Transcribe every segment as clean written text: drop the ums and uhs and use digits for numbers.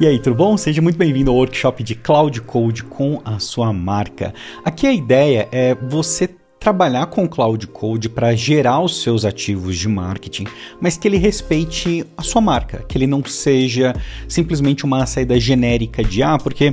E aí, tudo bom? Seja muito bem-vindo ao workshop de Cloud Code com a sua marca. Aqui a ideia é você trabalhar com Cloud Code para gerar os seus ativos de marketing, mas que ele respeite a sua marca, que ele não seja simplesmente uma saída genérica de porque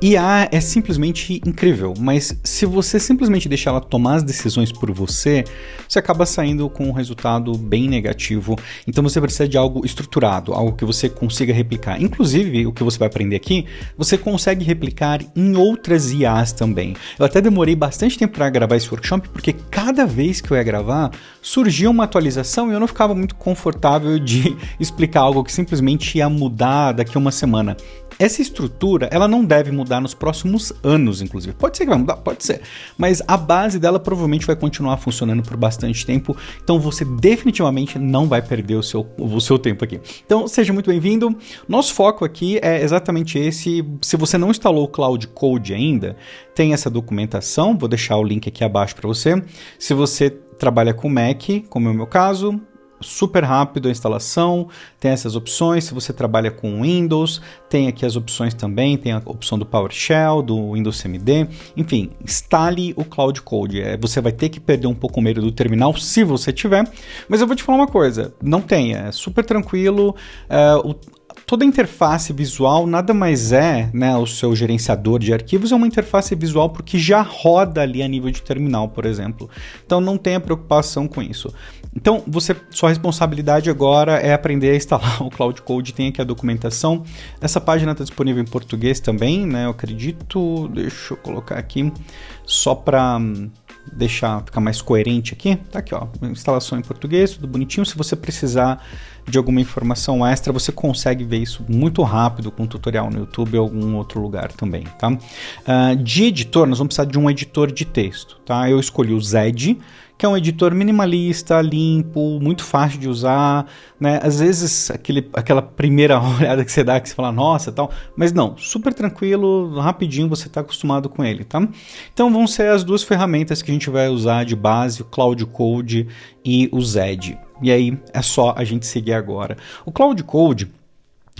IA é simplesmente incrível, mas se você simplesmente deixar ela tomar as decisões por você, você acaba saindo com um resultado bem negativo. Então você precisa de algo estruturado, algo que você consiga replicar. Inclusive, o que você vai aprender aqui, você consegue replicar em outras IAs também. Eu até demorei bastante tempo para gravar esse workshop, porque cada vez que eu ia gravar, surgia uma atualização e eu não ficava muito confortável de explicar algo que simplesmente ia mudar daqui a uma semana. Essa estrutura, ela não deve mudar nos próximos anos, inclusive. Pode ser que vai mudar, pode ser. Mas a base dela provavelmente vai continuar funcionando por bastante tempo. Então você definitivamente não vai perder o seu tempo aqui. Então seja muito bem-vindo. Nosso foco aqui é exatamente esse. Se você não instalou o Cloud Code ainda, tem essa documentação. Vou deixar o link aqui abaixo para você. Se você trabalha com Mac, como é o meu caso, super rápido a instalação, tem essas opções. Se você trabalha com Windows, tem aqui as opções também, tem a opção do PowerShell, do Windows CMD, enfim, instale o Cloud Code. Você vai ter que perder um pouco o medo do terminal, se você tiver, mas eu vou te falar uma coisa, não tenha, é super tranquilo. Toda a interface visual nada mais é, né, o seu gerenciador de arquivos é uma interface visual porque já roda ali a nível de terminal, por exemplo. Então não tenha preocupação com isso. Então sua responsabilidade agora é aprender a instalar o Cloud Code, tem aqui a documentação. Essa página está disponível em português também, né, eu acredito. Deixa eu colocar aqui só para deixar ficar mais coerente aqui. Tá aqui, ó, instalação em português, tudo bonitinho. Se você precisar de alguma informação extra, você consegue ver isso muito rápido com um tutorial no YouTube ou algum outro lugar também, tá? De editor, nós vamos precisar de um editor de texto, tá? Eu escolhi o Zed, que é um editor minimalista, limpo, muito fácil de usar, né? Às vezes aquela primeira olhada que você dá, que você fala, nossa, tal, mas não, super tranquilo, rapidinho você está acostumado com ele, tá? Então vão ser as duas ferramentas que a gente vai usar de base, o Cloud Code e o Zed. E aí é só a gente seguir agora. O Cloud Code,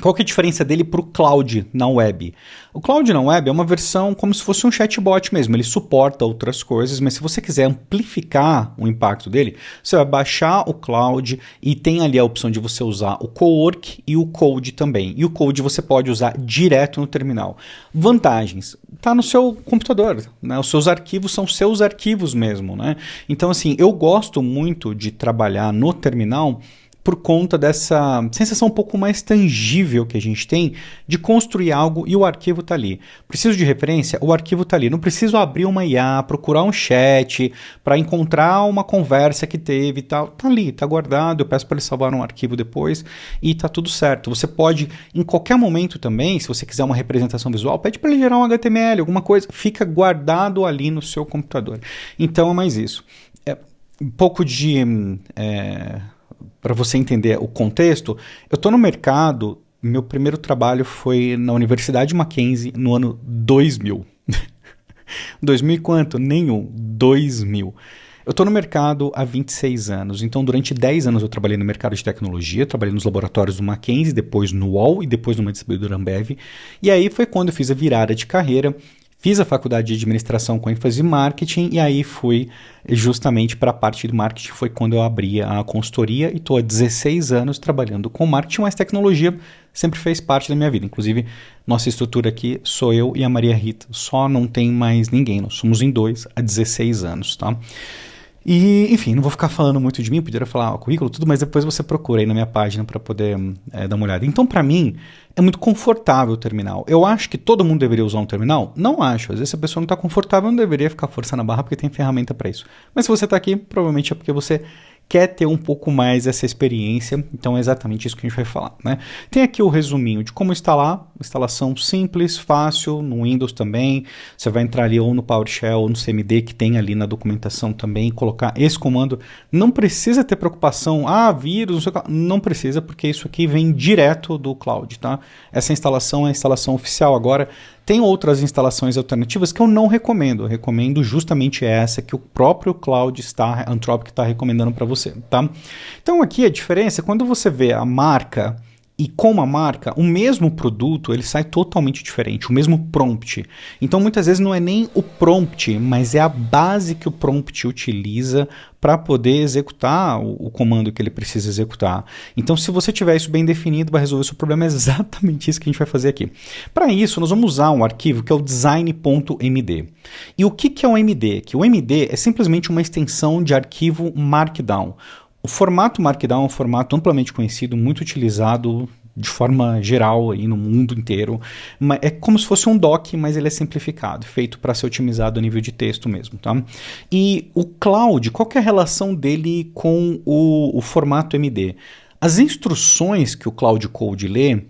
qual que é a diferença dele para o Cloud na web? O Cloud na web é uma versão como se fosse um chatbot mesmo, ele suporta outras coisas, mas se você quiser amplificar o impacto dele, você vai baixar o Cloud e tem ali a opção de você usar o Cowork e o Code também. E o Code você pode usar direto no terminal. Vantagens, está no seu computador, né? Os seus arquivos são seus arquivos mesmo, né? Então assim, eu gosto muito de trabalhar no terminal por conta dessa sensação um pouco mais tangível que a gente tem de construir algo e o arquivo está ali. Preciso de referência? O arquivo está ali. Não preciso abrir uma IA, procurar um chat para encontrar uma conversa que teve e tal. Está ali, está guardado. Eu peço para ele salvar um arquivo depois e está tudo certo. Você pode, em qualquer momento também, se você quiser uma representação visual, pede para ele gerar um HTML, alguma coisa. Fica guardado ali no seu computador. Então é mais isso. Um pouco de... para você entender o contexto, eu estou no mercado, meu primeiro trabalho foi na Universidade Mackenzie no ano 2000. 2000 e quanto? Nenhum. 2000. Eu estou no mercado há 26 anos, então durante 10 anos eu trabalhei no mercado de tecnologia, trabalhei nos laboratórios do Mackenzie, depois no UOL e depois numa distribuidora Ambev. E aí foi quando eu fiz a virada de carreira. Fiz a faculdade de administração com ênfase em marketing e aí fui justamente para a parte de marketing, foi quando eu abri a consultoria e estou há 16 anos trabalhando com marketing, mas tecnologia sempre fez parte da minha vida. Inclusive, nossa estrutura aqui sou eu e a Maria Rita, só não tem mais ninguém, nós somos em dois há 16 anos, tá? E, enfim, não vou ficar falando muito de mim, poderia falar o currículo, tudo, mas depois você procura aí na minha página para poder dar uma olhada. Então, para mim, é muito confortável o terminal. Eu acho que todo mundo deveria usar um terminal? Não acho. Às vezes, se a pessoa não está confortável, não deveria ficar forçando a barra, porque tem ferramenta para isso. Mas se você está aqui, provavelmente é porque você quer ter um pouco mais essa experiência, então é exatamente isso que a gente vai falar, né? Tem aqui o resuminho de como instalar, instalação simples, fácil, no Windows também, você vai entrar ali ou no PowerShell ou no CMD que tem ali na documentação também, colocar esse comando, não precisa ter preocupação, vírus, não sei o que, não precisa, porque isso aqui vem direto do Cloud, tá? Essa instalação é a instalação oficial agora. Tem outras instalações alternativas que eu não recomendo. Eu recomendo justamente essa que o próprio Cloud Anthropic está recomendando para você, tá? Então aqui a diferença é quando você vê a marca e com uma marca, o mesmo produto ele sai totalmente diferente, o mesmo prompt. Então muitas vezes não é nem o prompt, mas é a base que o prompt utiliza para poder executar o comando que ele precisa executar. Então se você tiver isso bem definido, vai resolver o seu problema. É exatamente isso que a gente vai fazer aqui. Para isso, nós vamos usar um arquivo que é o design.md. E o que é o MD? Que o MD é simplesmente uma extensão de arquivo Markdown. O formato Markdown é um formato amplamente conhecido, muito utilizado de forma geral aí no mundo inteiro. É como se fosse um doc, mas ele é simplificado, feito para ser otimizado a nível de texto mesmo. Tá? E o Cloud, qual que é a relação dele com o formato MD? As instruções que o Cloud Code lê,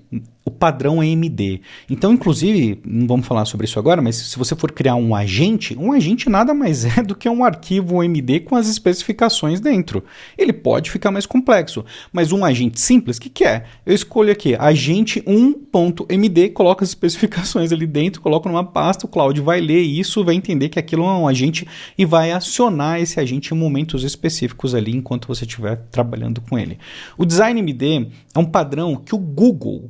o padrão é MD. Então, inclusive, não vamos falar sobre isso agora, mas se você for criar um agente nada mais é do que um arquivo MD com as especificações dentro. Ele pode ficar mais complexo, mas um agente simples, o que é? Eu escolho aqui, agente 1.md, coloco as especificações ali dentro, coloco numa pasta, o Cloud vai ler isso, vai entender que aquilo é um agente e vai acionar esse agente em momentos específicos ali, enquanto você estiver trabalhando com ele. O Design MD é um padrão que o Google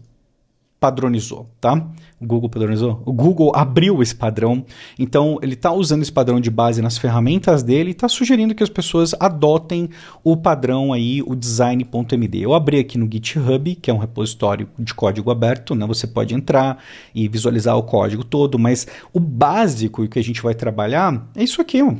padronizou, tá? O Google padronizou? O Google abriu esse padrão, então ele está usando esse padrão de base nas ferramentas dele e está sugerindo que as pessoas adotem o padrão aí, o design.md. Eu abri aqui no GitHub, que é um repositório de código aberto, né? Você pode entrar e visualizar o código todo, mas o básico e o que a gente vai trabalhar é isso aqui, ó.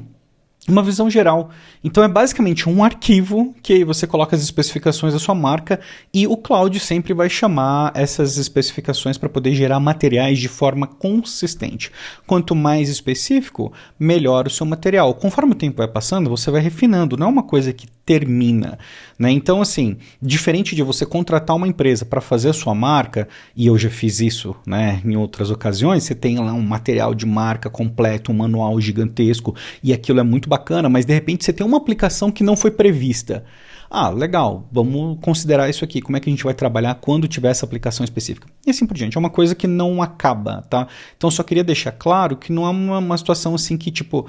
Uma visão geral. Então é basicamente um arquivo que aí você coloca as especificações da sua marca e o Cloud sempre vai chamar essas especificações para poder gerar materiais de forma consistente. Quanto mais específico, melhor o seu material. Conforme o tempo vai passando, você vai refinando, não é uma coisa que termina, né? Então assim, diferente de você contratar uma empresa para fazer a sua marca, e eu já fiz isso, né, em outras ocasiões, você tem lá um material de marca completo, um manual gigantesco e aquilo é muito bacana, mas de repente você tem uma aplicação que não foi prevista. Ah, legal, vamos considerar isso aqui, como é que a gente vai trabalhar quando tiver essa aplicação específica. E assim por diante, é uma coisa que não acaba, tá? Então só queria deixar claro que não é uma situação assim que tipo,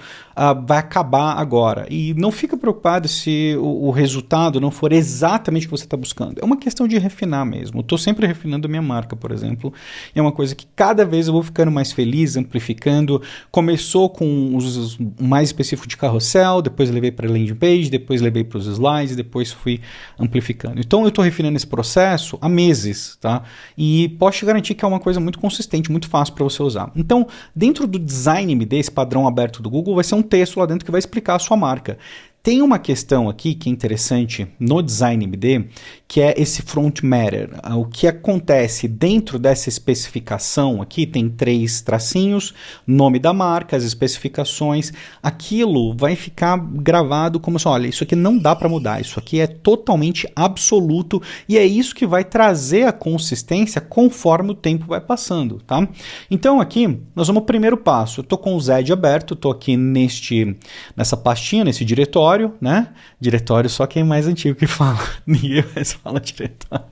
vai acabar agora. E não fica preocupado se o resultado não for exatamente o que você está buscando. É uma questão de refinar mesmo. Eu estou sempre refinando a minha marca, por exemplo, e é uma coisa que cada vez eu vou ficando mais feliz, amplificando. Começou com os mais específicos de carrossel, depois levei para landing page, depois levei para os slides, depois fui amplificando. Então eu estou refinando esse processo há meses, tá? E posso te garantir que é uma coisa muito consistente, muito fácil para você usar. Então, dentro do Design MD, esse padrão aberto do Google, vai ser um texto lá dentro que vai explicar a sua marca. Tem uma questão aqui que é interessante no Design MD, que é esse front matter. O que acontece dentro dessa especificação aqui, tem 3 tracinhos, nome da marca, as especificações, aquilo vai ficar gravado como assim, olha, isso aqui não dá para mudar, isso aqui é totalmente absoluto e é isso que vai trazer a consistência conforme o tempo vai passando, tá? Então aqui, nós vamos ao primeiro passo. Eu estou com o Zed aberto, estou aqui nessa pastinha, nesse diretório, né? Diretório só quem é mais antigo que fala. Ninguém mais fala diretório.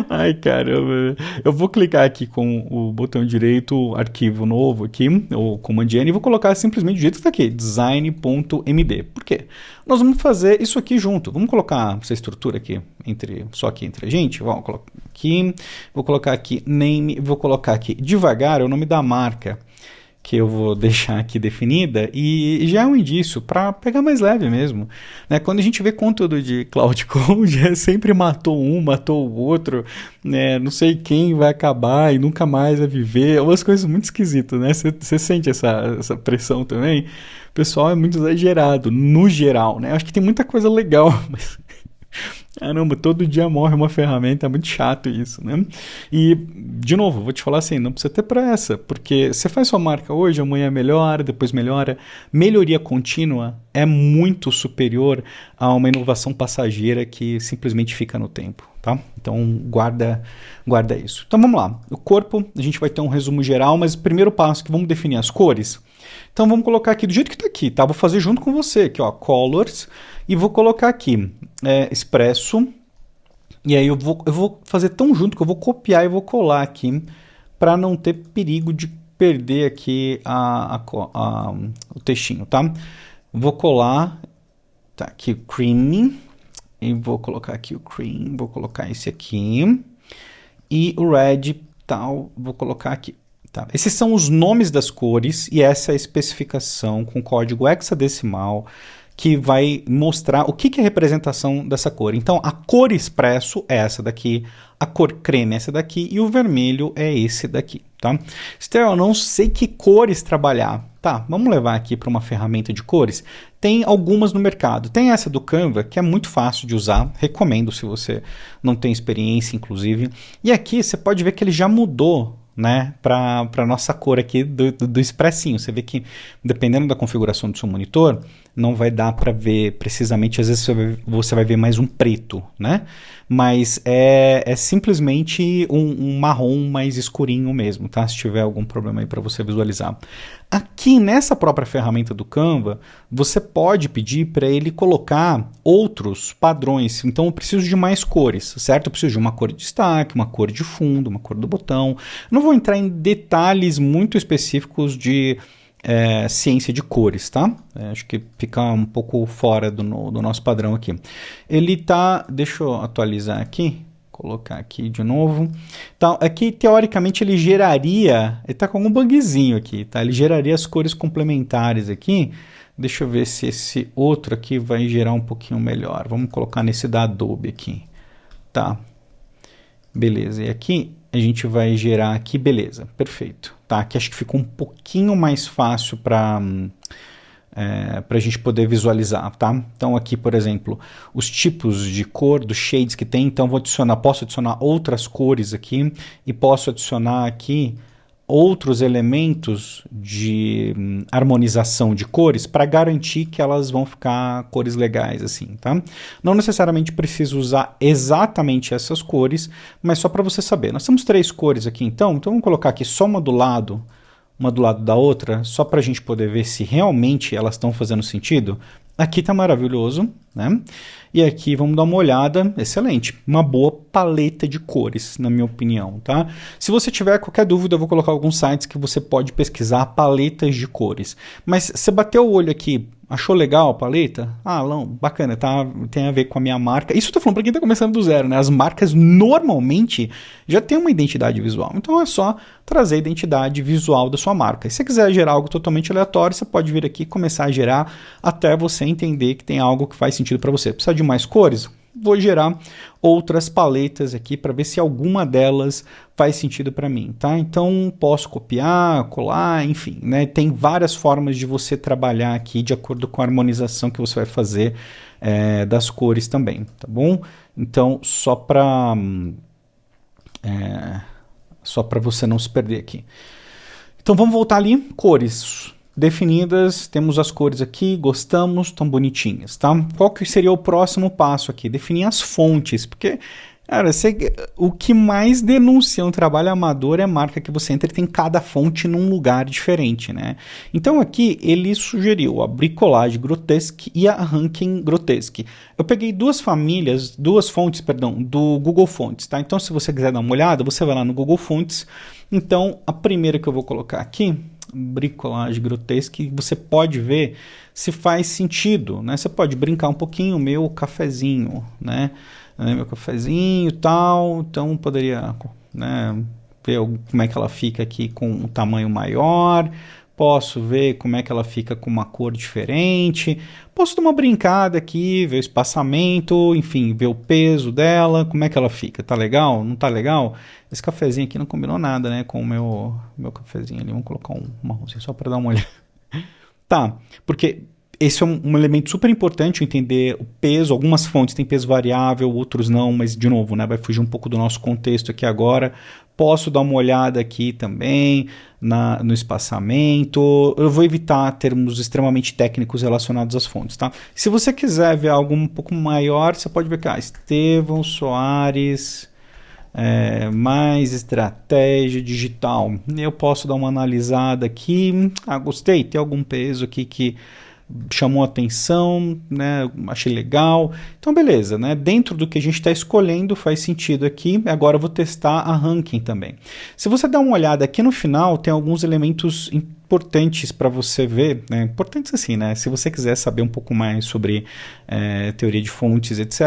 Ai, caramba. Eu vou clicar aqui com o botão direito, arquivo novo aqui, ou Command N, e vou colocar simplesmente do jeito que está aqui, design.md. Por quê? Nós vamos fazer isso aqui junto. Vamos colocar essa estrutura aqui, só aqui entre a gente. Vamos colocar aqui, vou colocar aqui name, vou colocar aqui devagar, é o nome da marca que eu vou deixar aqui definida, e já é um indício para pegar mais leve mesmo, né? Quando a gente vê conteúdo de Cloud Code, sempre matou um, matou o outro, né? Não sei quem vai acabar e nunca mais vai viver, umas coisas muito esquisitas, né? Você sente essa pressão também? O pessoal é muito exagerado, no geral, né? Acho que tem muita coisa legal, mas... Caramba, todo dia morre uma ferramenta, é muito chato isso, né? E, de novo, vou te falar assim, não precisa ter pressa, porque você faz sua marca hoje, amanhã melhora, depois melhora. Melhoria contínua é muito superior a uma inovação passageira que simplesmente fica no tempo, tá? Então, guarda isso. Então, vamos lá. O corpo, a gente vai ter um resumo geral, mas o primeiro passo é que vamos definir as cores. Então, vamos colocar aqui do jeito que está aqui, tá? Vou fazer junto com você aqui, ó, colors, e vou colocar aqui expresso, e aí eu vou fazer tão junto que eu vou copiar e vou colar aqui para não ter perigo de perder aqui o textinho, tá? Vou colar, tá aqui o creamy, E vou colocar aqui o cream, vou colocar esse aqui. E o red, tal, vou colocar aqui. Tá? Esses são os nomes das cores e essa é a especificação com código hexadecimal que vai mostrar o que é a representação dessa cor. Então, a cor expresso é essa daqui, a cor creme é essa daqui e o vermelho é esse daqui, tá? Esther, eu não sei que cores trabalhar. Tá, vamos levar aqui para uma ferramenta de cores. Tem algumas no mercado. Tem essa do Canva, que é muito fácil de usar. Recomendo se você não tem experiência, inclusive. E aqui você pode ver que ele já mudou, né, para a nossa cor aqui do expressinho. Você vê que, dependendo da configuração do seu monitor, não vai dar para ver precisamente, às vezes você vai ver mais um preto, né? Mas é simplesmente um marrom mais escurinho mesmo, tá? Se tiver algum problema aí para você visualizar. Aqui nessa própria ferramenta do Canva, você pode pedir para ele colocar outros padrões. Então eu preciso de mais cores, certo? Eu preciso de uma cor de destaque, uma cor de fundo, uma cor do botão. Não vou entrar em detalhes muito específicos de ciência de cores, tá? Acho que fica um pouco fora do nosso padrão aqui. Ele tá, deixa eu atualizar aqui, colocar aqui de novo. Então, aqui teoricamente ele geraria, ele tá com algum bugzinho aqui, tá? Ele geraria as cores complementares aqui. Deixa eu ver se esse outro aqui vai gerar um pouquinho melhor. Vamos colocar nesse da Adobe aqui, tá? Beleza, e aqui a gente vai gerar aqui, beleza, perfeito. Tá, aqui acho que ficou um pouquinho mais fácil para a gente poder visualizar, tá? Então aqui, por exemplo, os tipos de cor, dos shades que tem, então posso adicionar outras cores aqui e posso adicionar aqui outros elementos de harmonização de cores para garantir que elas vão ficar cores legais assim, tá? Não necessariamente preciso usar exatamente essas cores, mas só para você saber. Nós temos 3 cores aqui então vamos colocar aqui só uma do lado da outra, só para a gente poder ver se realmente elas estão fazendo sentido. Aqui está maravilhoso, né? E aqui vamos dar uma olhada, excelente, uma boa paleta de cores, na minha opinião, tá? Se você tiver qualquer dúvida, eu vou colocar alguns sites que você pode pesquisar paletas de cores. Mas você bateu o olho aqui, achou legal a paleta? Ah, não, bacana, tá? Tem a ver com a minha marca. Isso eu tô falando para quem tá começando do zero, né? As marcas normalmente já têm uma identidade visual, então é só trazer a identidade visual da sua marca. E se você quiser gerar algo totalmente aleatório, você pode vir aqui e começar a gerar até você entender que tem algo que faz sentido para você. Precisa de mais cores? Vou gerar outras paletas aqui para ver se alguma delas faz sentido para mim, tá? Então posso copiar, colar, enfim, né? Tem várias formas de você trabalhar aqui de acordo com a harmonização que você vai fazer das cores também, tá bom? Então só para você não se perder aqui. Então vamos voltar ali, cores definidas, temos as cores aqui, gostamos, estão bonitinhas, tá? Qual que seria o próximo passo aqui? Definir as fontes, porque, cara, o que mais denuncia um trabalho amador é a marca que você entra e tem cada fonte num lugar diferente, né? Então aqui ele sugeriu a Bricolage Grotesque e a Rankin Grotesque. Eu peguei duas fontes, perdão, do Google Fonts, tá? Então se você quiser dar uma olhada, você vai lá no Google Fonts. Então a primeira que eu vou colocar aqui, Bricolage Grotesque, você pode ver se faz sentido, né? Você pode brincar um pouquinho, meu cafezinho, né? Meu cafezinho e tal, então poderia, né, ver como é que ela fica aqui com um tamanho maior, posso ver como é que ela fica com uma cor diferente, posso dar uma brincada aqui, ver o espaçamento, enfim, ver o peso dela, como é que ela fica, tá legal? Não tá legal? Esse cafezinho aqui não combinou nada, né, com o meu cafezinho ali, vamos colocar um marronzinho só para dar uma olhada. Tá, porque esse é um elemento super importante, entender o peso. Algumas fontes têm peso variável, outros não, mas de novo, né, vai fugir um pouco do nosso contexto aqui agora. Posso dar uma olhada aqui também no espaçamento. Eu vou evitar termos extremamente técnicos relacionados às fontes, tá? Se você quiser ver algo um pouco maior, você pode ver cá, Estevão Soares, mais estratégia digital. Eu posso dar uma analisada aqui. Ah, gostei, tem algum peso aqui que chamou atenção, né? Achei legal. Então beleza, né? Dentro do que a gente está escolhendo faz sentido aqui. Agora eu vou testar a ranking também. Se você dar uma olhada aqui no final, tem alguns elementos importantes para você ver, né? Importantes assim, né? Se você quiser saber um pouco mais sobre teoria de fontes, etc.,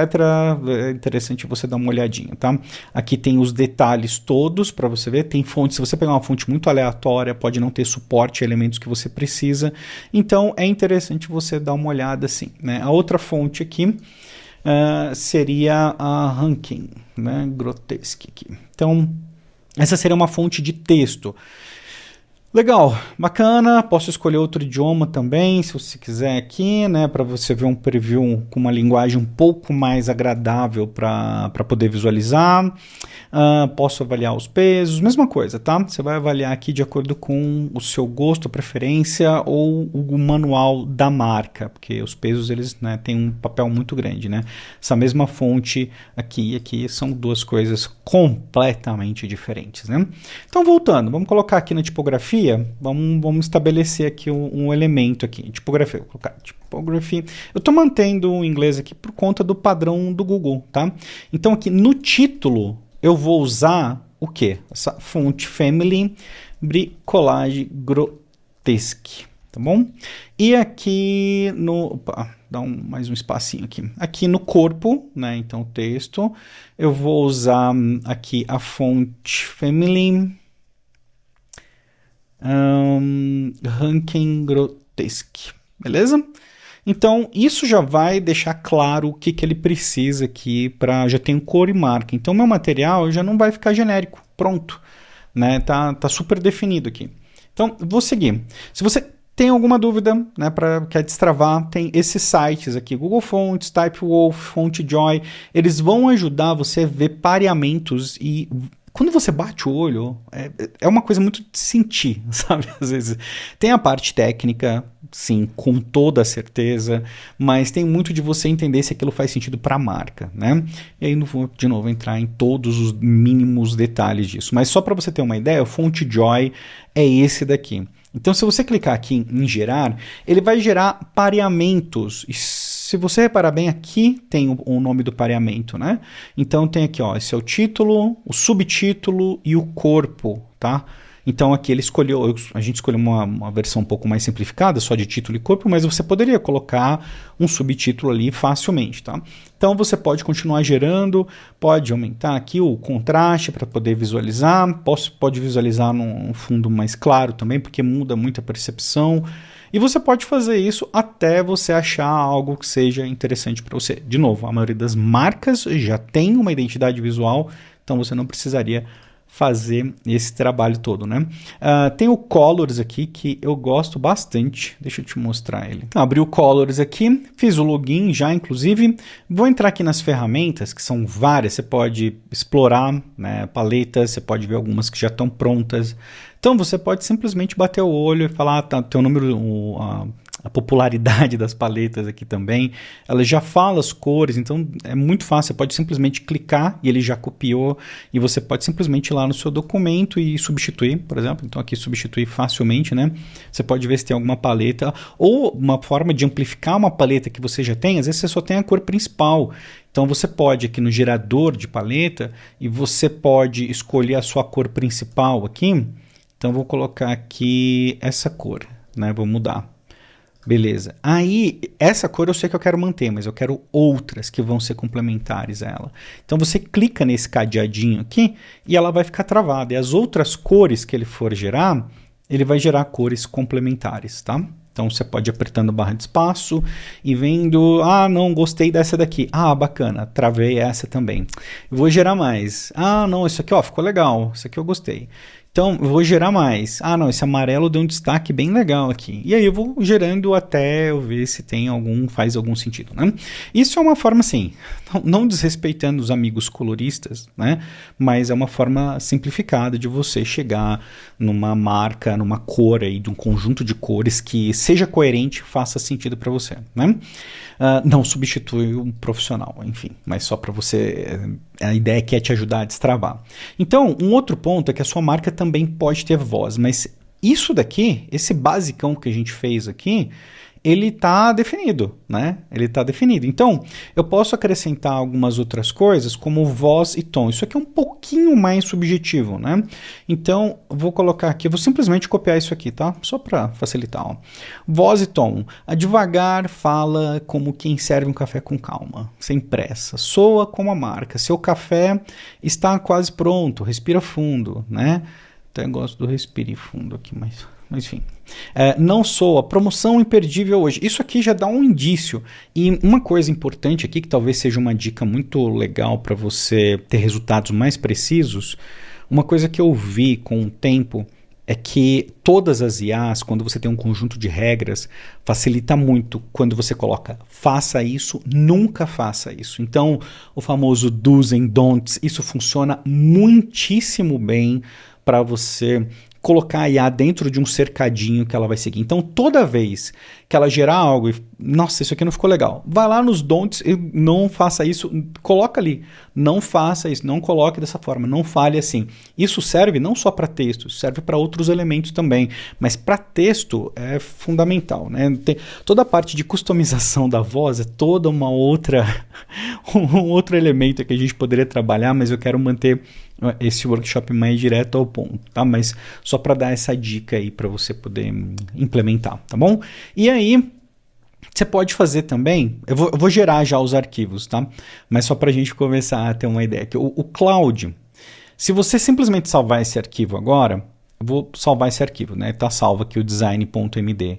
é interessante você dar uma olhadinha, tá? Aqui tem os detalhes todos para você ver. Tem fontes, se você pegar uma fonte muito aleatória, pode não ter suporte a elementos que você precisa. Então, é interessante você dar uma olhada assim, né? A outra fonte aqui seria a Rankin, né? Grotesque aqui. Então, essa seria uma fonte de texto. Legal, bacana, posso escolher outro idioma também, se você quiser aqui, né, para você ver um preview com uma linguagem um pouco mais agradável para poder visualizar. Posso avaliar os pesos, mesma coisa, tá? Você vai avaliar aqui de acordo com o seu gosto, preferência ou o manual da marca, porque os pesos eles, né, têm um papel muito grande, né? Essa mesma fonte aqui e aqui são duas coisas completamente diferentes, né? Então voltando, vamos colocar aqui na tipografia. Vamos estabelecer aqui um elemento aqui, tipografia, vou colocar typography. Eu estou mantendo o inglês aqui por conta do padrão do Google, tá? Então aqui no título eu vou usar o quê? Essa fonte Family Bricolage Grotesque, tá bom? E aqui no... Opa, dá mais um espacinho aqui. Aqui no corpo, né? Então o texto, eu vou usar aqui a fonte Family Rankin Grotesque, beleza? Então isso já vai deixar claro o que ele precisa aqui para já tem cor e marca. Então meu material já não vai ficar genérico, pronto, né? Tá super definido aqui. Então vou seguir. Se você tem alguma dúvida, né, quer destravar, tem esses sites aqui, Google Fonts, Typewolf, FontJoy, eles vão ajudar você a ver pareamentos e quando você bate o olho, é uma coisa muito de sentir, sabe? Às vezes tem a parte técnica, sim, com toda certeza, mas tem muito de você entender se aquilo faz sentido para a marca, né? E aí não vou, de novo, entrar em todos os mínimos detalhes disso. Mas só para você ter uma ideia, o FontJoy é esse daqui. Então, se você clicar aqui em gerar, ele vai gerar pareamentos. Se você reparar bem, aqui tem o nome do pareamento, né? Então tem aqui, ó, esse é o título, o subtítulo e o corpo, tá? Então aqui ele escolheu, a gente escolheu uma versão um pouco mais simplificada, só de título e corpo, mas você poderia colocar um subtítulo ali facilmente, tá? Então você pode continuar gerando, pode aumentar aqui o contraste para poder visualizar, pode visualizar num fundo mais claro também, porque muda muito a percepção. E você pode fazer isso até você achar algo que seja interessante para você. De novo, a maioria das marcas já tem uma identidade visual, então você não precisaria fazer esse trabalho todo, né? Tem o Colors aqui, que eu gosto bastante. Deixa eu te mostrar ele. Abri o Colors aqui, fiz o login já, inclusive. Vou entrar aqui nas ferramentas, que são várias. Você pode explorar, né, paletas, você pode ver algumas que já estão prontas. Então você pode simplesmente bater o olho e falar, tá, tem o número, a popularidade das paletas aqui também. Ela já fala as cores, então é muito fácil. Você pode simplesmente clicar e ele já copiou. E você pode simplesmente ir lá no seu documento e substituir, por exemplo. Então aqui substituir facilmente, né? Você pode ver se tem alguma paleta ou uma forma de amplificar uma paleta que você já tem. Às vezes você só tem a cor principal. Então você pode aqui no gerador de paleta e você pode escolher a sua cor principal aqui. Então vou colocar aqui essa cor, né? Vou mudar. Beleza. Aí, essa cor eu sei que eu quero manter, mas eu quero outras que vão ser complementares a ela. Então você clica nesse cadeadinho aqui e ela vai ficar travada. E as outras cores que ele for gerar, ele vai gerar cores complementares, tá? Então você pode ir apertando barra de espaço e vendo, ah, não, gostei dessa daqui. Ah, bacana, travei essa também. Eu vou gerar mais. Ah, não, isso aqui ó, ficou legal, isso aqui eu gostei. Então, eu vou gerar mais. Ah, não, esse amarelo deu um destaque bem legal aqui. E aí eu vou gerando até eu ver se tem faz algum sentido, né? Isso é uma forma, assim, não desrespeitando os amigos coloristas, né? Mas é uma forma simplificada de você chegar numa marca, numa cor aí, de um conjunto de cores que seja coerente e faça sentido para você, né? Não substitui um profissional, enfim, mas só para você, a ideia aqui é te ajudar a destravar. Então, um outro ponto é que a sua marca também pode ter voz, mas isso daqui, esse basicão que a gente fez aqui, ele está definido, né? Ele está definido. Então, eu posso acrescentar algumas outras coisas, como voz e tom. Isso aqui é um pouquinho mais subjetivo, né? Então, vou colocar aqui, vou simplesmente copiar isso aqui, tá? Só para facilitar, ó. Voz e tom. A devagar fala como quem serve um café com calma, sem pressa. Soa como a marca. Seu café está quase pronto, respira fundo, né? Até gosto do respire fundo aqui, mas enfim. Não soa, promoção imperdível hoje. Isso aqui já dá um indício. E uma coisa importante aqui, que talvez seja uma dica muito legal para você ter resultados mais precisos, uma coisa que eu vi com o tempo é que todas as IAs, quando você tem um conjunto de regras, facilita muito quando você coloca faça isso, nunca faça isso. Então, o famoso do's and don'ts, isso funciona muitíssimo bem para você colocar a IA dentro de um cercadinho que ela vai seguir. Então, toda vez que ela gerar algo e, nossa, isso aqui não ficou legal, vai lá nos don'ts e não faça isso, coloca ali, não faça isso, não coloque dessa forma, não fale assim. Isso serve não só para texto, serve para outros elementos também, mas para texto é fundamental, né? Toda a parte de customização da voz é toda uma outra um outro elemento que a gente poderia trabalhar, mas eu quero manter esse workshop mais direto ao ponto, tá? Mas só para dar essa dica aí para você poder implementar, tá bom? E aí, você pode fazer também, eu vou gerar já os arquivos, tá? Mas só para a gente começar a ter uma ideia, que o Cloud, se você simplesmente salvar esse arquivo agora, eu vou salvar esse arquivo, né? Tá salvo aqui o design.md.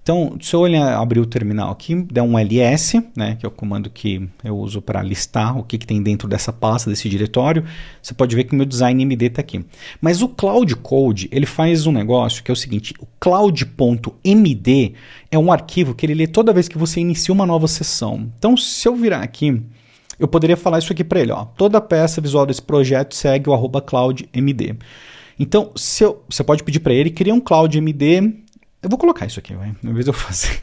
Então, se eu abrir o terminal aqui, der um ls, né, que é o comando que eu uso para listar o que tem dentro dessa pasta, desse diretório, você pode ver que o meu design MD está aqui. Mas o Cloud Code, ele faz um negócio que é o seguinte, o cloud.md é um arquivo que ele lê toda vez que você inicia uma nova sessão. Então, se eu virar aqui, eu poderia falar isso aqui para ele, ó, toda peça visual desse projeto segue o @cloudmd. Então, você pode pedir para ele criar um cloudmd. Eu vou colocar isso aqui, vai. Em vez de eu fazer.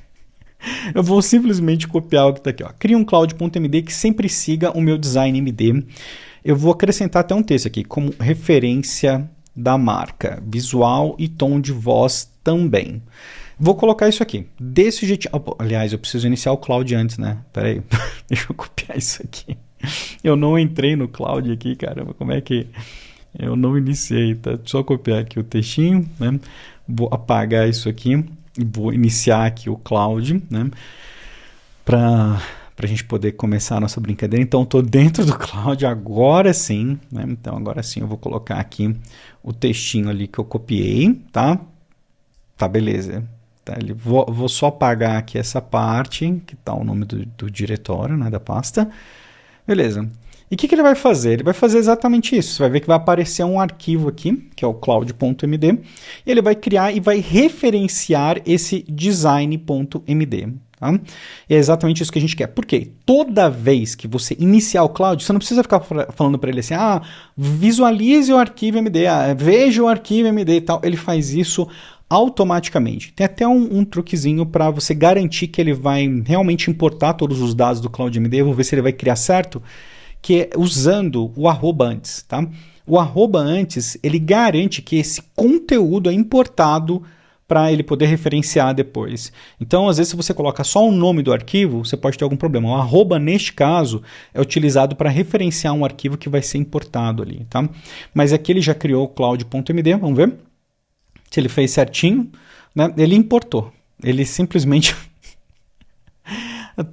Eu vou simplesmente copiar o que está aqui, ó. Cria um cloud.md que sempre siga o meu design MD. Eu vou acrescentar até um texto aqui, como referência da marca, visual e tom de voz também. Vou colocar isso aqui, desse jeito. Aliás, eu preciso iniciar o Cloud antes, né? Pera aí, deixa eu copiar isso aqui. Eu não entrei no Cloud aqui, caramba, como é que... Eu não iniciei, tá? Só copiar aqui o textinho, né? Vou apagar isso aqui e vou iniciar aqui o Cloud, né? Para a gente poder começar a nossa brincadeira. Então, estou dentro do Cloud agora sim, né? Então, agora sim eu vou colocar aqui o textinho ali que eu copiei, tá? Tá, beleza. Tá, vou só apagar aqui essa parte, que tá o nome do diretório, né? Da pasta. Beleza. E o que ele vai fazer? Ele vai fazer exatamente isso. Você vai ver que vai aparecer um arquivo aqui, que é o cloud.md, e ele vai criar e vai referenciar esse design.md. Tá? E é exatamente isso que a gente quer. Por quê? Toda vez que você iniciar o Cloud, você não precisa ficar falando para ele assim, visualize o arquivo MD, veja o arquivo MD e tal. Ele faz isso automaticamente. Tem até um truquezinho para você garantir que ele vai realmente importar todos os dados do CloudMD. Eu vou ver se ele vai criar certo, que é usando o arroba antes, tá? O arroba antes, ele garante que esse conteúdo é importado para ele poder referenciar depois. Então, às vezes, se você coloca só o nome do arquivo, você pode ter algum problema. O arroba, neste caso, é utilizado para referenciar um arquivo que vai ser importado ali, tá? Mas aqui ele já criou o cloud.md, vamos ver se ele fez certinho, né? Ele importou. Ele simplesmente...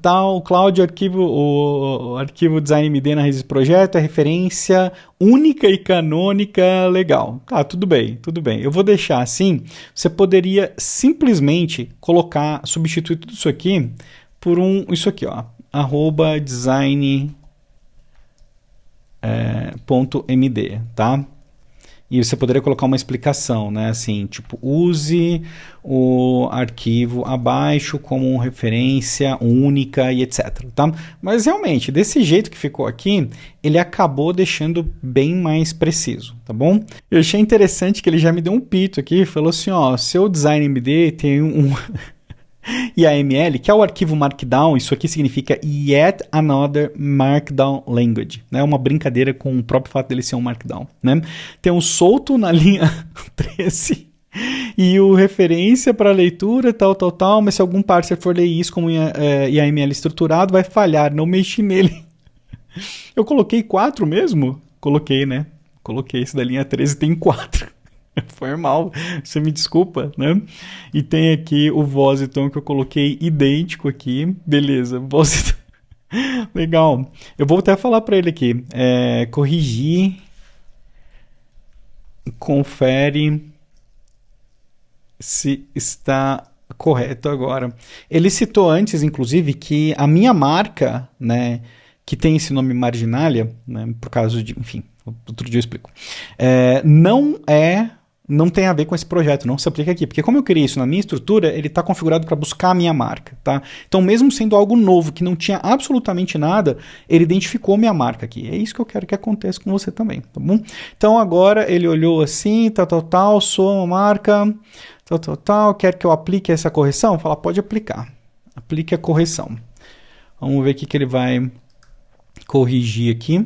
Tá, o Cloud, o arquivo design MD na raiz do projeto, é referência única e canônica, legal. Tá, tudo bem, tudo bem. Eu vou deixar assim, você poderia simplesmente substituir tudo isso aqui por isso aqui, ó, arroba design .md, tá? E você poderia colocar uma explicação, né? Assim, tipo, use o arquivo abaixo como referência única e etc, tá? Mas realmente, desse jeito que ficou aqui, ele acabou deixando bem mais preciso, tá bom? Eu achei interessante que ele já me deu um pito aqui, falou assim, ó, seu design MD tem YAML, que é o arquivo Markdown. Isso aqui significa Yet Another Markdown Language, né? Uma brincadeira com o próprio fato dele ser um Markdown, né? Tem um solto na linha 13 E o referência para leitura, tal, mas se algum parser for ler isso como YAML estruturado, vai falhar, não mexi nele. Eu coloquei 4 mesmo? Coloquei, né? Coloquei, esse da linha 13 tem 4. Foi mal, você me desculpa, né? E tem aqui o Vositon que eu coloquei idêntico aqui. Beleza, Vositon. Legal. Eu vou até falar para ele aqui. Corrigir. Confere se está correto agora. Ele citou antes, inclusive, que a minha marca, né, que tem esse nome Marginalia, né, por causa de, enfim, outro dia eu explico, não tem a ver com esse projeto, não se aplica aqui, porque como eu criei isso na minha estrutura, ele está configurado para buscar a minha marca, tá? Então, mesmo sendo algo novo, que não tinha absolutamente nada, ele identificou minha marca aqui. É isso que eu quero que aconteça com você também, tá bom? Então, agora ele olhou assim, sou uma marca, quer que eu aplique essa correção? Fala, pode aplicar. Aplique a correção. Vamos ver o que ele vai corrigir aqui.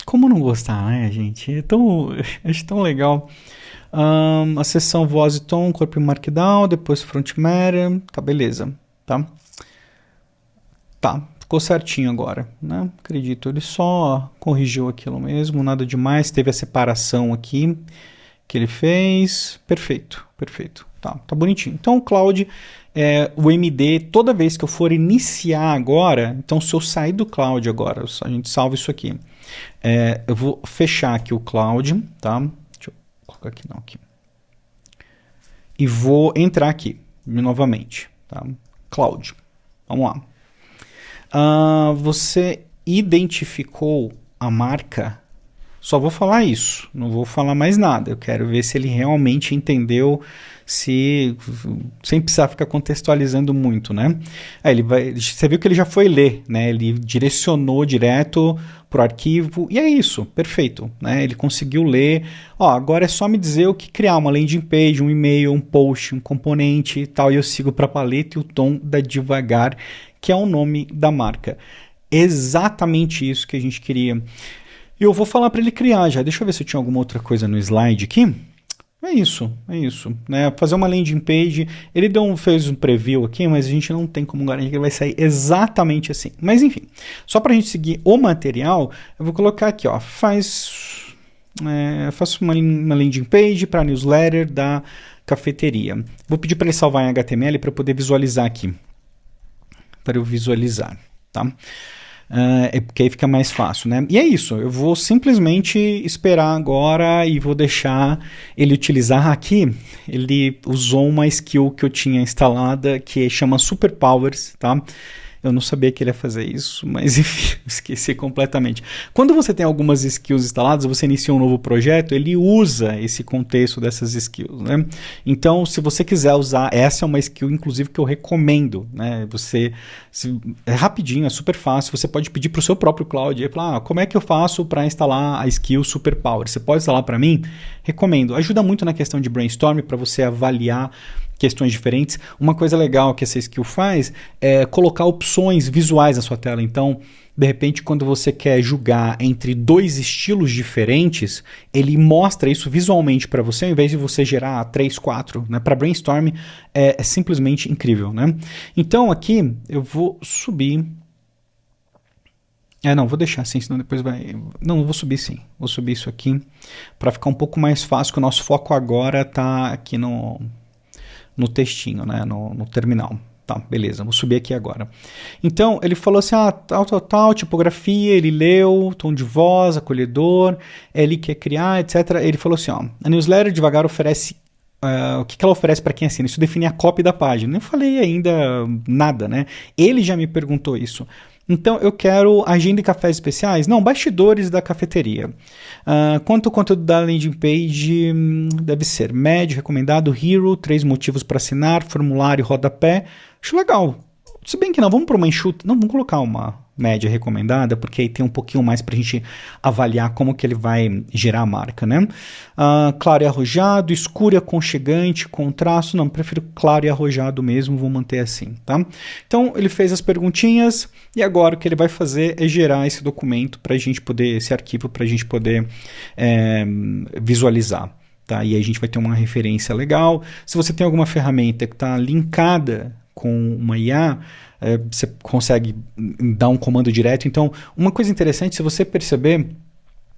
Como não gostar, né, gente? Acho tão legal. A seção voz e tom, corpo e markdown, depois front matter, tá, beleza, tá? Tá, ficou certinho agora, né? Acredito, ele só corrigiu aquilo mesmo, nada demais, teve a separação aqui que ele fez, perfeito, tá bonitinho. Então o Cloud, o MD, toda vez que eu for iniciar agora, então se eu sair do Cloud agora, a gente salva isso aqui. Eu vou fechar aqui o Cloud, tá? Deixa eu colocar aqui, não, aqui. E vou entrar aqui, novamente, tá? Cloud, vamos lá. Você identificou a marca? Só vou falar isso, não vou falar mais nada. Eu quero ver se ele realmente entendeu, sem precisar ficar contextualizando muito, né? Você viu que ele já foi ler, né? Ele direcionou direto para o arquivo e é isso, perfeito, né? Ele conseguiu ler. Agora é só me dizer o que criar, uma landing page, um e-mail, um post, um componente e tal. E eu sigo para a paleta e o tom da Devagar, que é o nome da marca. Exatamente isso que a gente queria. E eu vou falar para ele criar já. Deixa eu ver se eu tinha alguma outra coisa no slide aqui. É isso, né? Fazer uma landing page. Ele fez um preview aqui, mas a gente não tem como garantir que ele vai sair exatamente assim. Mas enfim, só para a gente seguir o material, eu vou colocar aqui, faço uma landing page para newsletter da cafeteria. Vou pedir para ele salvar em HTML para eu poder visualizar aqui. Para eu visualizar, tá? Porque aí fica mais fácil, né? E é isso, eu vou simplesmente esperar agora e vou deixar ele utilizar aqui. Ele usou uma skill que eu tinha instalada que chama Superpowers, tá? Eu não sabia que ele ia fazer isso, mas enfim, esqueci completamente. Quando você tem algumas skills instaladas, você inicia um novo projeto, ele usa esse contexto dessas skills, né? Então, se você quiser usar, essa é uma skill, inclusive, que eu recomendo, né? É rapidinho, é super fácil, você pode pedir para o seu próprio Cloud, e falar, como é que eu faço para instalar a skill Superpower? Você pode instalar para mim? Recomendo. Ajuda muito na questão de brainstorm, para você avaliar questões diferentes. Uma coisa legal que essa skill faz é colocar opções visuais na sua tela. Então, de repente, quando você quer julgar entre 2 estilos diferentes, ele mostra isso visualmente para você, ao invés de você gerar 3, 4. Né? Para brainstorm é simplesmente incrível. Né? Então, aqui eu vou subir. Não, vou deixar assim, senão depois vai... Não, vou subir sim. Vou subir isso aqui para ficar um pouco mais fácil, que o nosso foco agora está aqui no textinho, né? no terminal. Tá, beleza, vou subir aqui agora. Então, ele falou assim, tal, tipografia, ele leu, tom de voz, acolhedor, ele quer criar, etc. Ele falou assim, a newsletter Devagar oferece... o que ela oferece para quem assina? Isso define a copy da página. Não falei ainda nada, né? Ele já me perguntou isso. Então, eu quero agenda e cafés especiais? Não, bastidores da cafeteria. Quanto ao conteúdo da landing page, deve ser médio, recomendado, hero, 3 motivos para assinar, formulário, rodapé. Acho legal. Se bem que não, vamos para uma enxuta. Não, vamos colocar uma média recomendada, porque aí tem um pouquinho mais para a gente avaliar como que ele vai gerar a marca, né? Claro e arrojado, escuro e aconchegante, contraste. Não, prefiro claro e arrojado mesmo, vou manter assim, tá? Então, ele fez as perguntinhas e agora o que ele vai fazer é gerar esse documento para a gente poder, esse arquivo para a gente poder visualizar. tá? E aí a gente vai ter uma referência legal. Se você tem alguma ferramenta que está linkada com uma IA, você consegue dar um comando direto. Então, uma coisa interessante, se você perceber,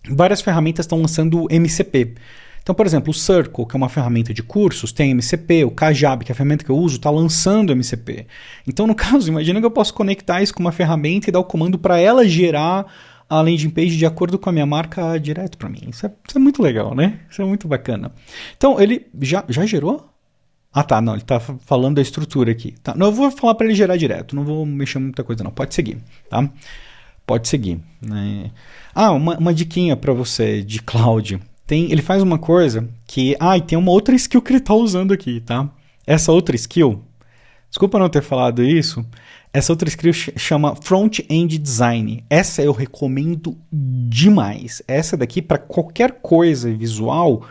várias ferramentas estão lançando MCP. Então, por exemplo, o Circle, que é uma ferramenta de cursos, tem MCP, o Kajabi, que é a ferramenta que eu uso, está lançando MCP. Então, no caso, imagina que eu posso conectar isso com uma ferramenta e dar o comando para ela gerar a landing page de acordo com a minha marca direto para mim. Isso é muito legal, né? Isso é muito bacana. Então, ele já gerou? Ah, tá, não, ele está falando da estrutura aqui. Tá? Não, eu vou falar para ele gerar direto, não vou mexer muita coisa não, pode seguir, tá? Pode seguir. Né? Ah, uma diquinha para você de cloud. Ele faz uma coisa que... e tem uma outra skill que ele está usando aqui, tá? Essa outra skill, desculpa não ter falado isso, essa outra skill chama Front-End Design. Essa eu recomendo demais. Essa daqui, para qualquer coisa visual,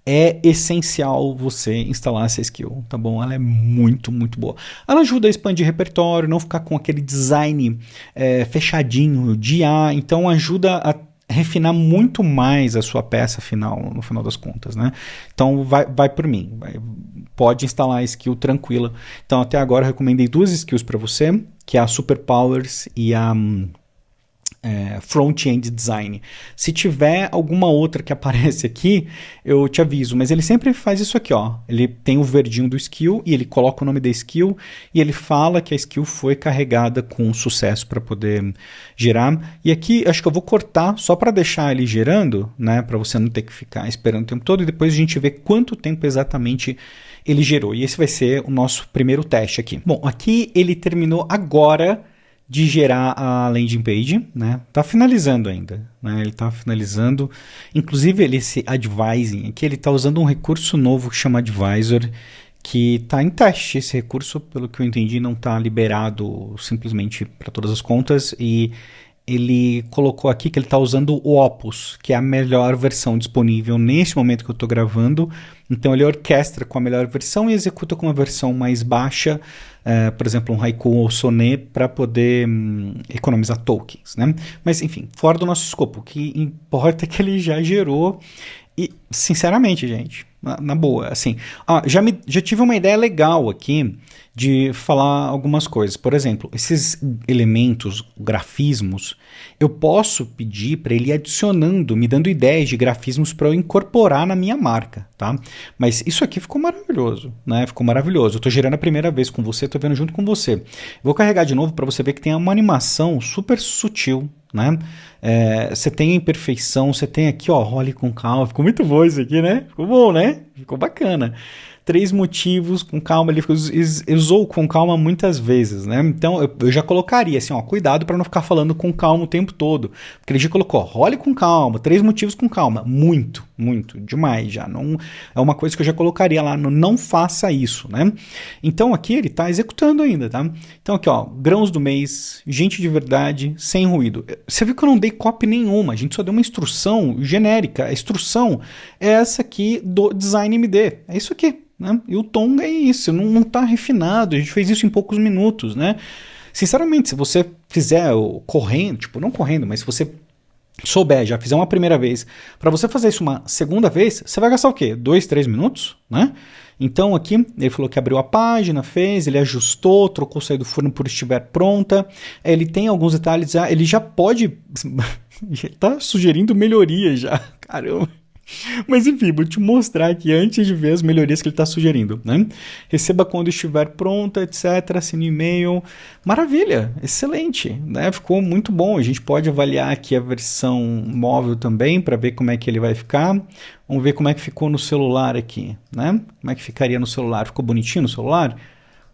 é essencial você instalar essa skill, tá bom? Ela é muito, muito boa. Ela ajuda a expandir repertório, não ficar com aquele design fechadinho de IA, então ajuda a refinar muito mais a sua peça final, no final das contas, né? Então vai por mim, pode instalar a skill tranquila. Então até agora eu recomendei 2 skills para você, que é a Superpowers e a Front-End Design. Se tiver alguma outra que aparece aqui, eu te aviso, mas ele sempre faz isso aqui, ó. Ele tem o verdinho do skill e ele coloca o nome da skill e ele fala que a skill foi carregada com sucesso para poder gerar. E aqui acho que eu vou cortar só para deixar ele gerando, né, para você não ter que ficar esperando o tempo todo e depois a gente vê quanto tempo exatamente ele gerou. E esse vai ser o nosso primeiro teste aqui. Bom, aqui ele terminou agora de gerar a landing page, né? Tá finalizando ainda, né? Ele tá finalizando. Inclusive, esse advising aqui, ele tá usando um recurso novo que chama Advisor, que tá em teste. Esse recurso, pelo que eu entendi, não tá liberado simplesmente para todas as contas e ele colocou aqui que ele está usando o Opus, que é a melhor versão disponível nesse momento que eu estou gravando. Então ele orquestra com a melhor versão e executa com uma versão mais baixa, por exemplo, um Haiku ou Sonnet, para poder economizar tokens, né? Mas enfim, fora do nosso escopo, o que importa é que ele já gerou e, sinceramente, gente, na boa, assim, já tive uma ideia legal aqui de falar algumas coisas. Por exemplo, esses elementos, grafismos, eu posso pedir para ele ir adicionando, me dando ideias de grafismos para eu incorporar na minha marca, tá? Mas isso aqui ficou maravilhoso, né? Ficou maravilhoso. Eu estou gerando a primeira vez com você, estou vendo junto com você. Vou carregar de novo para você ver que tem uma animação super sutil, né? Você tem a imperfeição, você tem aqui, ó, role com calma. Ficou muito bom isso aqui, né? Ficou bom, né? Ficou bacana. 3 motivos com calma, ele usou com calma muitas vezes, né? Então eu já colocaria assim, ó, cuidado para não ficar falando com calma o tempo todo, porque ele já colocou, role com calma, 3 motivos com calma, muito, demais já, não é uma coisa que eu já colocaria lá no não faça isso, né? Então aqui ele está executando ainda, tá? Então aqui, ó, grãos do mês, gente de verdade, sem ruído. Você viu que eu não dei copy nenhuma, a gente só deu uma instrução genérica, a instrução é essa aqui do Design MD, é isso aqui. Né? E o tom é isso, não está refinado, a gente fez isso em poucos minutos, né? Sinceramente, se você fizer correndo, tipo, não correndo, mas se você souber, já fizer uma primeira vez, para você fazer isso uma segunda vez, você vai gastar o quê? 2, 3 minutos, né? Então aqui, ele falou que abriu a página, fez, ele ajustou, trocou sair do forno por estiver pronta, ele tem alguns detalhes, ele já pode, ele tá sugerindo melhoria já, caramba. Mas enfim, vou te mostrar aqui antes de ver as melhorias que ele está sugerindo, né? Receba quando estiver pronta, etc. Assine o e-mail. Maravilha, excelente, né? Ficou muito bom. A gente pode avaliar aqui a versão móvel também para ver como é que ele vai ficar. Vamos ver como é que ficou no celular aqui, né? Como é que ficaria no celular? Ficou bonitinho no celular?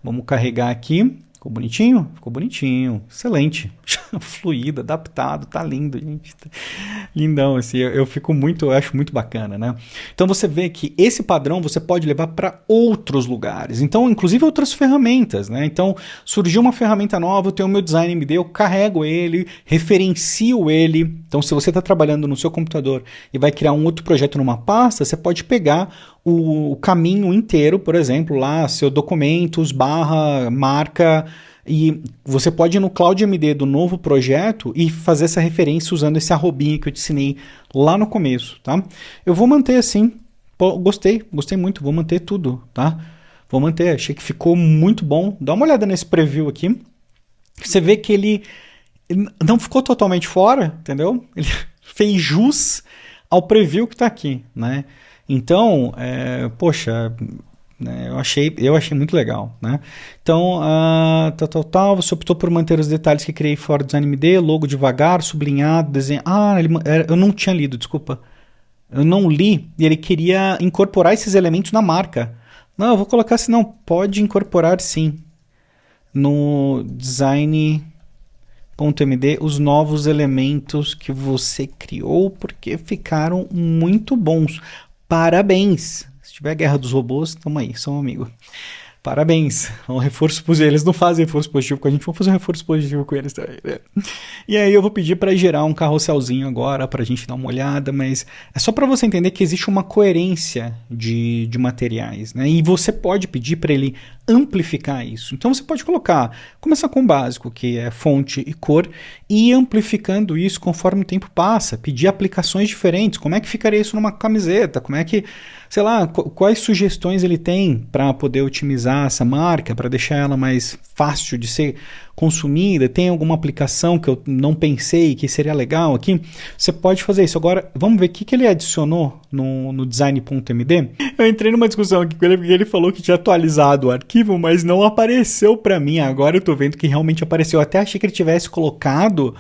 Vamos carregar aqui. Ficou bonitinho? Ficou bonitinho. Excelente. Fluido, adaptado, tá lindo, gente. Lindão, assim, eu acho muito bacana, né? Então você vê que esse padrão você pode levar para outros lugares. Então, inclusive outras ferramentas, né? Então, surgiu uma ferramenta nova, eu tenho o meu Design MD, eu carrego ele, referencio ele. Então, se você está trabalhando no seu computador e vai criar um outro projeto numa pasta, você pode pegar o caminho inteiro, por exemplo, lá, seu documentos, marca, e você pode ir no Cloud MD do novo projeto e fazer essa referência usando esse arrobinha que eu te ensinei lá no começo, tá? Eu vou manter assim, Pô, gostei muito, vou manter tudo, tá? Vou manter, achei que ficou muito bom. Dá uma olhada nesse preview aqui. Você vê que ele não ficou totalmente fora, entendeu? Ele fez jus ao preview que tá aqui, né? Então, poxa, né, eu achei muito legal, né? Então, tal, você optou por manter os detalhes que criei fora do Design MD, logo devagar, sublinhado, desenho. Eu não tinha lido, desculpa. Eu não li e ele queria incorporar esses elementos na marca. Não, eu vou colocar assim, não, pode incorporar sim. No design.md os novos elementos que você criou porque ficaram muito bons. Parabéns! Se tiver Guerra dos Robôs, tamo aí, sou um amigo. Parabéns, um reforço positivo. Eles não fazem reforço positivo com a gente, vamos fazer um reforço positivo com eles também, né? E aí eu vou pedir para gerar um carrosselzinho agora para a gente dar uma olhada, mas é só para você entender que existe uma coerência de materiais, né? E você pode pedir para ele amplificar isso. Então você pode começar com o básico, que é fonte e cor, e ir amplificando isso conforme o tempo passa, pedir aplicações diferentes. Como é que ficaria isso numa camiseta? Como é que, sei lá, quais sugestões ele tem para poder otimizar essa marca, para deixar ela mais fácil de ser consumida? Tem alguma aplicação que eu não pensei que seria legal aqui? Você pode fazer isso. Agora, vamos ver o que ele adicionou no design.md. Eu entrei numa discussão aqui com ele porque ele falou que tinha atualizado o arquivo, mas não apareceu para mim. Agora eu tô vendo que realmente apareceu. Eu até achei que ele tivesse colocado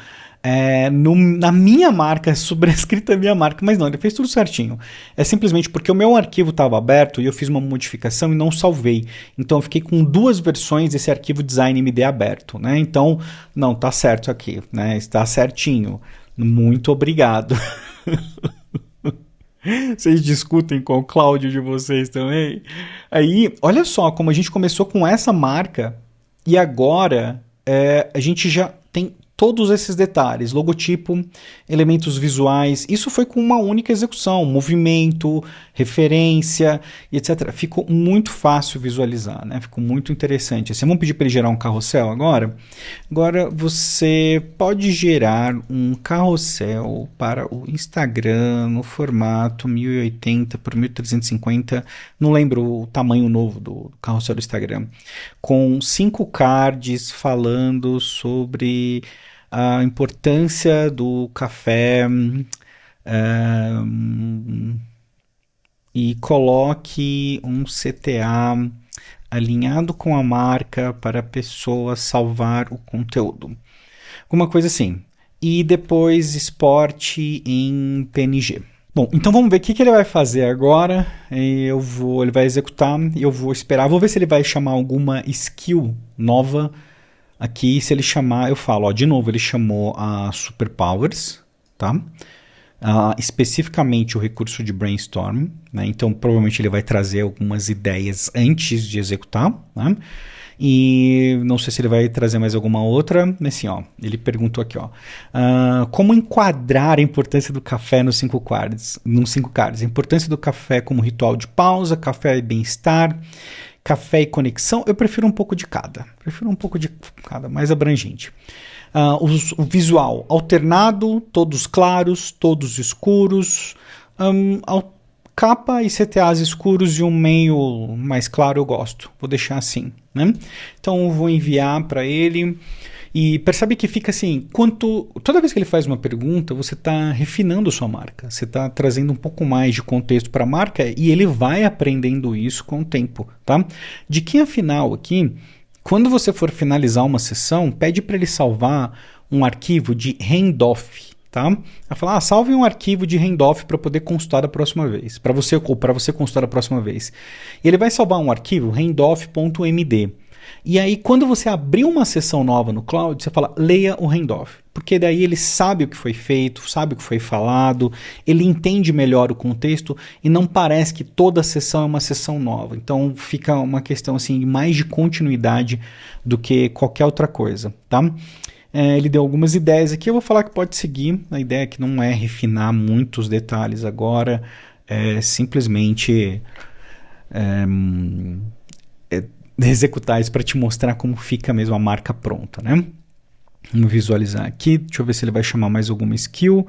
na minha marca, sobrescrita a minha marca, mas não, ele fez tudo certinho. É simplesmente porque o meu arquivo estava aberto e eu fiz uma modificação e não salvei. Então eu fiquei com duas versões desse arquivo design MD aberto, né? Então, não, tá certo aqui, né? Está certinho. Muito obrigado. Vocês discutem com o Cláudio de vocês também? Aí, olha só como a gente começou com essa marca e agora a gente já tem todos esses detalhes, logotipo, elementos visuais, isso foi com uma única execução, movimento, referência, etc. Ficou muito fácil visualizar, né? Ficou muito interessante. Assim, vamos pedir para ele gerar um carrossel agora? Agora você pode gerar um carrossel para o Instagram no formato 1080 por 1350, não lembro o tamanho novo do carrossel do Instagram, com 5 cards falando sobre a importância do café e coloque um CTA alinhado com a marca para a pessoa salvar o conteúdo. Alguma coisa assim. E depois exporte em PNG. Bom, então vamos ver o que ele vai fazer agora. Ele vai executar e eu vou esperar. Vou ver se ele vai chamar alguma skill nova. Aqui, se ele chamar, eu falo, de novo, ele chamou a Superpowers, tá? Especificamente o recurso de Brainstorm, né? Então provavelmente ele vai trazer algumas ideias antes de executar, né? E não sei se ele vai trazer mais alguma outra, mas assim, ele perguntou aqui, como enquadrar a importância do café nos 5 cards? A importância do café como ritual de pausa, café e bem-estar, café e conexão. Eu prefiro um pouco de cada. Mais abrangente. O visual alternado, todos claros, todos escuros, capa e CTAs escuros e um meio mais claro eu gosto. Vou deixar assim, né? Então eu vou enviar para ele. E percebe que fica assim, toda vez que ele faz uma pergunta, você está refinando sua marca, você está trazendo um pouco mais de contexto para a marca e ele vai aprendendo isso com o tempo, tá? Diquinha final aqui, quando você for finalizar uma sessão, pede para ele salvar um arquivo de handoff, tá? Vai falar, salve um arquivo de handoff para poder consultar da próxima vez, para você consultar da próxima vez. E ele vai salvar um arquivo handoff.md. E aí, quando você abrir uma sessão nova no Cloud, você fala, leia o handoff. Porque daí ele sabe o que foi feito, sabe o que foi falado, ele entende melhor o contexto e não parece que toda sessão é uma sessão nova. Então, fica uma questão assim, mais de continuidade do que qualquer outra coisa, tá? Ele deu algumas ideias aqui, eu vou falar que pode seguir. A ideia que não é refinar muitos detalhes agora, é simplesmente executar isso para te mostrar como fica mesmo a marca pronta, né? Vamos visualizar aqui, deixa eu ver se ele vai chamar mais alguma skill.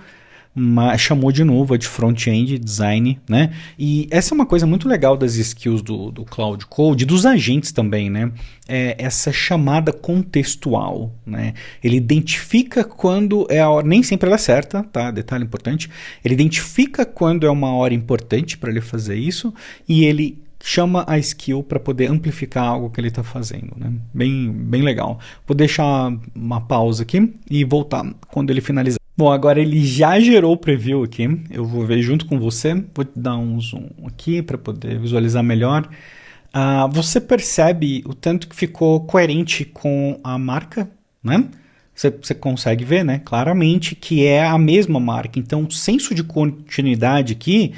mas chamou de novo a de front-end design, né? E essa é uma coisa muito legal das skills do Cloud Code, dos agentes também, né? É essa chamada contextual, né? Ele identifica quando é a hora, nem sempre ela é certa, tá? Detalhe importante. Ele identifica quando é uma hora importante para ele fazer isso e ele chama a skill para poder amplificar algo que ele está fazendo, né? Bem legal. Vou deixar uma pausa aqui e voltar quando ele finalizar. Bom, agora ele já gerou o preview aqui, eu vou ver junto com você, vou dar um zoom aqui para poder visualizar melhor. Você percebe o tanto que ficou coerente com a marca, né? Você consegue ver, né? Claramente que é a mesma marca, então o senso de continuidade aqui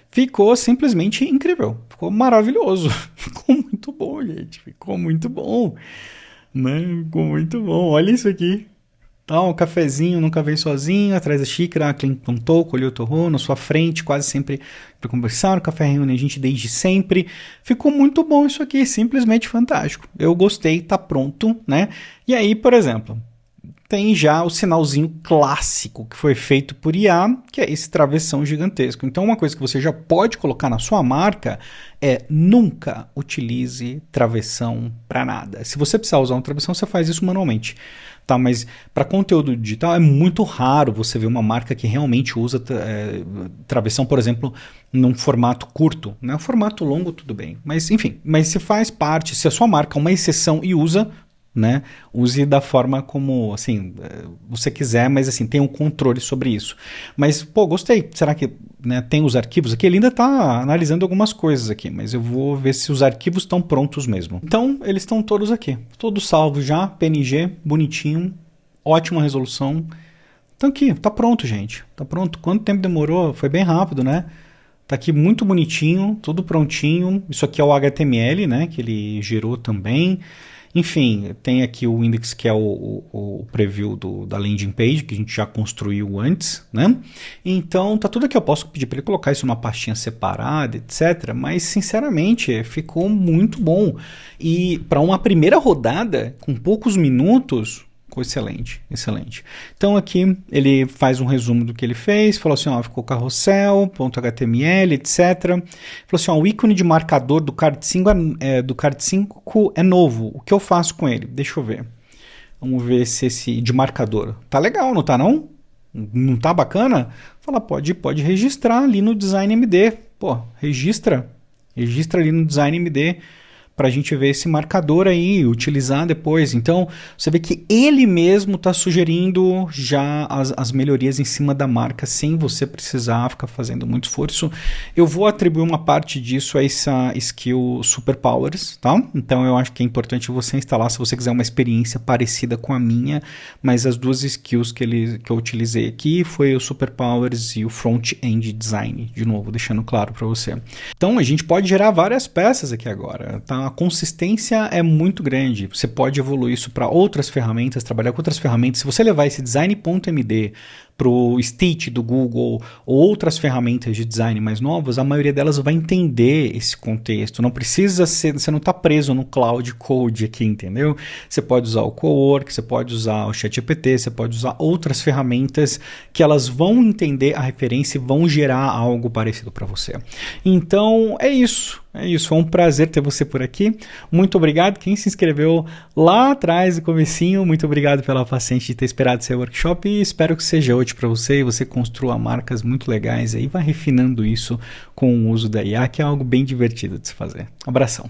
ficou simplesmente incrível, ficou maravilhoso, ficou muito bom, gente, ficou muito bom, né? Ficou muito bom, olha isso aqui. Então, o cafezinho nunca vem sozinho, atrás da xícara, quem plantou, colheu, torrou, na sua frente, quase sempre para conversar, o café reúne a gente desde sempre. Ficou muito bom isso aqui, simplesmente fantástico. Eu gostei, tá pronto, né? E aí, por exemplo, tem já o sinalzinho clássico que foi feito por IA, que é esse travessão gigantesco. Então, uma coisa que você já pode colocar na sua marca é nunca utilize travessão para nada. Se você precisar usar um travessão, você faz isso manualmente. Tá, mas para conteúdo digital é muito raro você ver uma marca que realmente usa travessão, por exemplo, num formato curto. Né? Um formato longo, tudo bem. Mas, enfim, mas se faz parte, se a sua marca é uma exceção e usa, né? Use da forma como, assim, você quiser, mas assim, tenha um controle sobre isso. Mas, pô, gostei. Será que, né, tem os arquivos aqui? Ele ainda está analisando algumas coisas aqui, mas eu vou ver se os arquivos estão prontos mesmo. Então, eles estão todos aqui. Todos salvos já, PNG, bonitinho, ótima resolução. Então aqui, tá pronto, gente. Tá pronto. Quanto tempo demorou? Foi bem rápido, né? Tá aqui muito bonitinho, tudo prontinho. Isso aqui é o HTML, né, que ele gerou também. Enfim, tem aqui o index que é o preview da landing page, que a gente já construiu antes, né? Então, tá tudo aqui. Eu posso pedir para ele colocar isso numa pastinha separada, etc. Mas, sinceramente, ficou muito bom. E para uma primeira rodada, com poucos minutos, ficou excelente, excelente. Então aqui ele faz um resumo do que ele fez, falou assim, ó, ficou carrossel, .html, etc. Falou assim, ó, o ícone de marcador do Card 5 é novo, o que eu faço com ele? Deixa eu ver. Vamos ver se esse de marcador tá legal, não tá não? Não tá bacana? Fala, pode registrar ali no Design MD. Pô, registra ali no Design MD para a gente ver esse marcador aí, utilizar depois. Então, você vê que ele mesmo está sugerindo já as melhorias em cima da marca, sem você precisar ficar fazendo muito esforço. Eu vou atribuir uma parte disso a essa skill Superpowers, tá? Então, eu acho que é importante você instalar, se você quiser uma experiência parecida com a minha, mas as duas skills que eu utilizei aqui foi o Superpowers e o Front-End Design, de novo, deixando claro para você. Então, a gente pode gerar várias peças aqui agora, tá? A consistência é muito grande. Você pode evoluir isso para outras ferramentas, trabalhar com outras ferramentas. Se você levar esse design.md para o Stitch do Google ou outras ferramentas de design mais novas, a maioria delas vai entender esse contexto. Não precisa ser, você não está preso no Cloud Code aqui, entendeu? Você pode usar o Cowork, você pode usar o ChatGPT, você pode usar outras ferramentas que elas vão entender a referência e vão gerar algo parecido para você. Então, é isso. Foi um prazer ter você por aqui. Muito obrigado. Quem se inscreveu lá atrás, no comecinho, muito obrigado pela paciência de ter esperado esse workshop e espero que seja útil para você e você construa marcas muito legais aí, vai refinando isso com o uso da IA, que é algo bem divertido de se fazer. Abração.